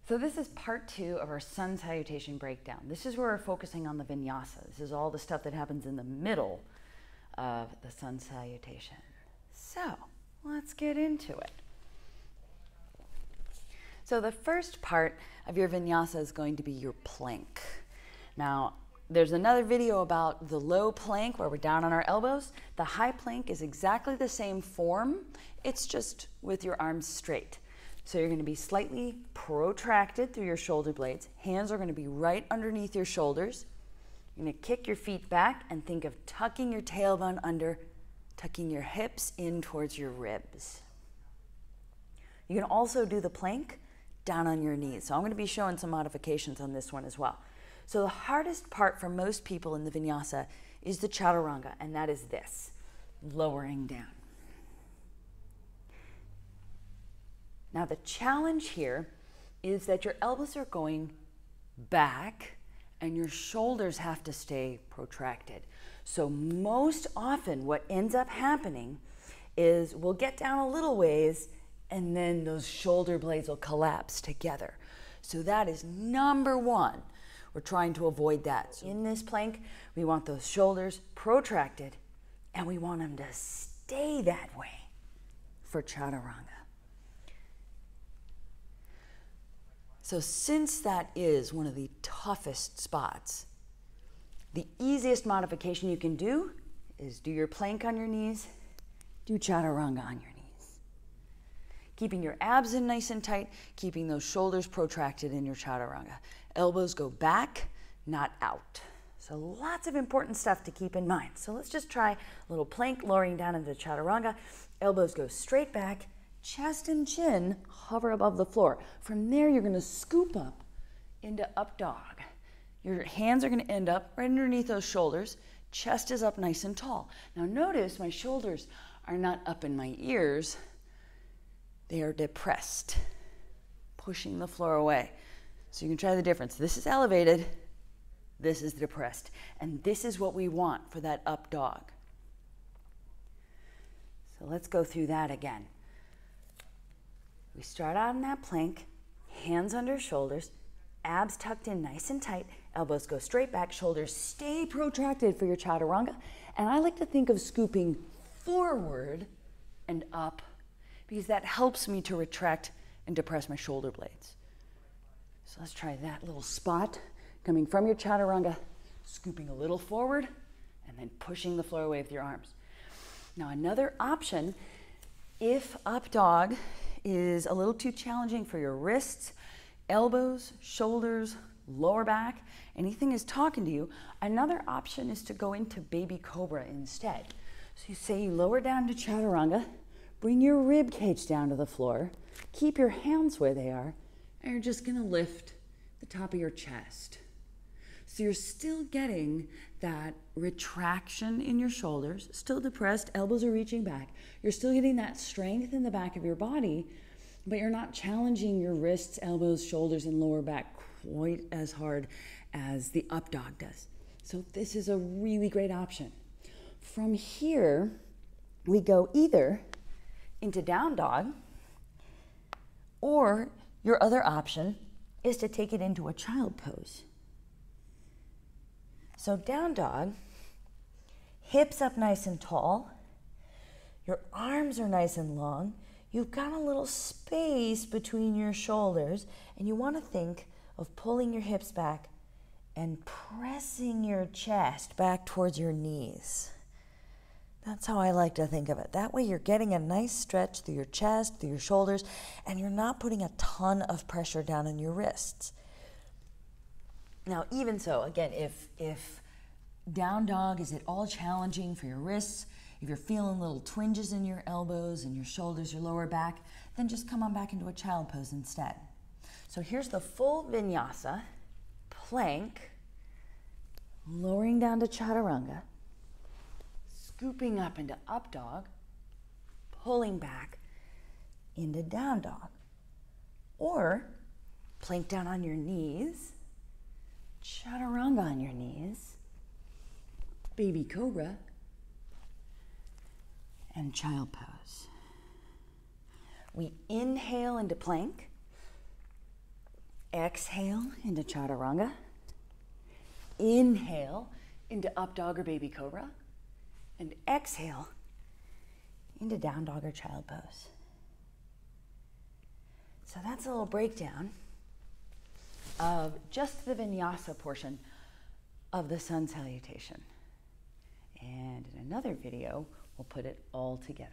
So this is part 2 of our Sun Salutation breakdown. This is where we're focusing on the vinyasa. This is all the stuff that happens in the middle of the Sun Salutation. So let's get into it. So the first part of your vinyasa is going to be your plank. Now, there's another video about the low plank where we're down on our elbows. The high plank is exactly the same form. It's just with your arms straight. So you're going to be slightly protracted through your shoulder blades. Hands are going to be right underneath your shoulders. You're going to kick your feet back and think of tucking your tailbone under, tucking your hips in towards your ribs. You can also do the plank down on your knees. So I'm going to be showing some modifications on this one as well. So the hardest part for most people in the vinyasa is the Chaturanga, and that is this, lowering down. Now the challenge here is that your elbows are going back and your shoulders have to stay protracted. So most often what ends up happening is we'll get down a little ways and then those shoulder blades will collapse together. So that is number one. We're trying to avoid that. So in this plank, we want those shoulders protracted and we want them to stay that way for Chaturanga. So since that is one of the toughest spots, the easiest modification you can do is do your plank on your knees, do Chaturanga on your knees. Keeping your abs in nice and tight, keeping those shoulders protracted in your Chaturanga. Elbows go back, not out. So lots of important stuff to keep in mind. So let's just try a little plank lowering down into Chaturanga. Elbows go straight back. Chest and chin hover above the floor. From there, you're going to scoop up into up dog. Your hands are going to end up right underneath those shoulders. Chest is up nice and tall. Now notice my shoulders are not up in my ears. They are depressed, pushing the floor away. So you can try the difference. This is elevated. This is depressed. And this is what we want for that up dog. So let's go through that again. We start out in that plank, hands under shoulders, abs tucked in nice and tight, elbows go straight back, shoulders stay protracted for your Chaturanga. And I like to think of scooping forward and up because that helps me to retract and depress my shoulder blades. So let's try that little spot, coming from your Chaturanga, scooping a little forward, and then pushing the floor away with your arms. Now another option, if up dog is a little too challenging for your wrists, elbows, shoulders, lower back, anything is talking to you, another option is to go into baby cobra instead. So you say you lower down to Chaturanga, bring your rib cage down to the floor, keep your hands where they are, and you're just going to lift the top of your chest. So you're still getting that retraction in your shoulders, still depressed, elbows are reaching back. You're still getting that strength in the back of your body, but you're not challenging your wrists, elbows, shoulders, and lower back quite as hard as the up dog does. So this is a really great option. From here, we go either into down dog, or your other option is to take it into a child pose. So down dog, hips up nice and tall, your arms are nice and long, you've got a little space between your shoulders, and you want to think of pulling your hips back and pressing your chest back towards your knees. That's how I like to think of it. That way you're getting a nice stretch through your chest, through your shoulders, and you're not putting a ton of pressure down on your wrists. Now, even so, again, if down dog is at all challenging for your wrists, if you're feeling little twinges in your elbows and your shoulders, your lower back, then just come on back into a child pose instead. So here's the full vinyasa, plank, lowering down to Chaturanga, scooping up into up dog, pulling back into down dog, or plank down on your knees, Chaturanga on your knees, baby cobra, and child pose. We inhale into plank, Exhale into Chaturanga. Inhale into Up Dog or Baby Cobra. And exhale into Down Dog or Child Pose. So that's a little breakdown of just the vinyasa portion of the Sun Salutation. And in another video, we'll put it all together.